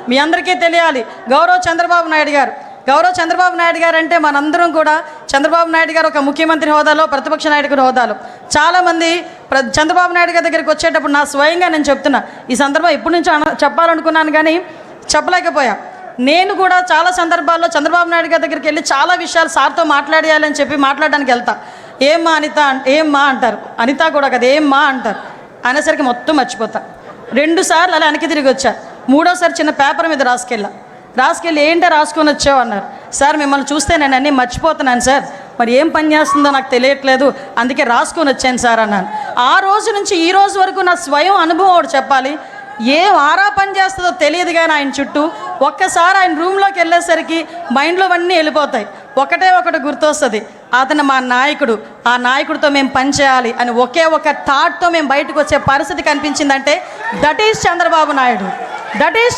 మీ అందరికీ తెలియాలి. గౌరవ చంద్రబాబు నాయుడు గారు అంటే మనందరం కూడా చంద్రబాబు నాయుడు గారు ఒక ముఖ్యమంత్రి హోదాలో, ప్రతిపక్ష నాయకుడి హోదాలో చాలామంది చంద్రబాబు నాయుడు గారి దగ్గరికి వచ్చేటప్పుడు నా స్వయంగా నేను చెప్తున్నా, ఈ సందర్భం ఎప్పటి నుంచో చెప్పాలనుకున్నాను కానీ చెప్పలేకపోయా. నేను కూడా చాలా సందర్భాల్లో చంద్రబాబు నాయుడు గారి దగ్గరికి వెళ్ళి చాలా విషయాలు సార్తో మాట్లాడేయాలని చెప్పి మాట్లాడడానికి వెళ్తా. ఏమ్మా అనిత, ఏమ్మా అంటారు. అనిత కూడా కదా ఏమ్మా అంటారు. అనేసరికి మొత్తం మర్చిపోతా. 2 సార్లు అలా వెనక్కి తిరిగి వచ్చా. 3వసారి చిన్న పేపర్ మీద రాసుకెళ్ళి ఏంటో రాసుకొని వచ్చావు అన్నారు. సార్ మిమ్మల్ని చూస్తే నేను అన్నీ మర్చిపోతున్నాను సార్, మరి ఏం పని చేస్తుందో నాకు తెలియట్లేదు, అందుకే రాసుకొని వచ్చాను సార్ అన్నాను. ఆ రోజు నుంచి ఈ రోజు వరకు నా స్వయం అనుభవం ఒకటి చెప్పాలి. ఏం ఆరా పని చేస్తుందో తెలియదు కానీ ఆయన చుట్టూ ఒక్కసారి ఆయన రూమ్లోకి వెళ్ళేసరికి మైండ్లో అన్నీ వెళ్ళిపోతాయి. ఒకటి గుర్తొస్తుంది, అతను మా నాయకుడు, ఆ నాయకుడితో మేము పని చేయాలి అని ఒకే ఒక థాట్తో మేము బయటకు వచ్చే పరిస్థితి కనిపించిందంటే that is Chandrababu Naidu. That is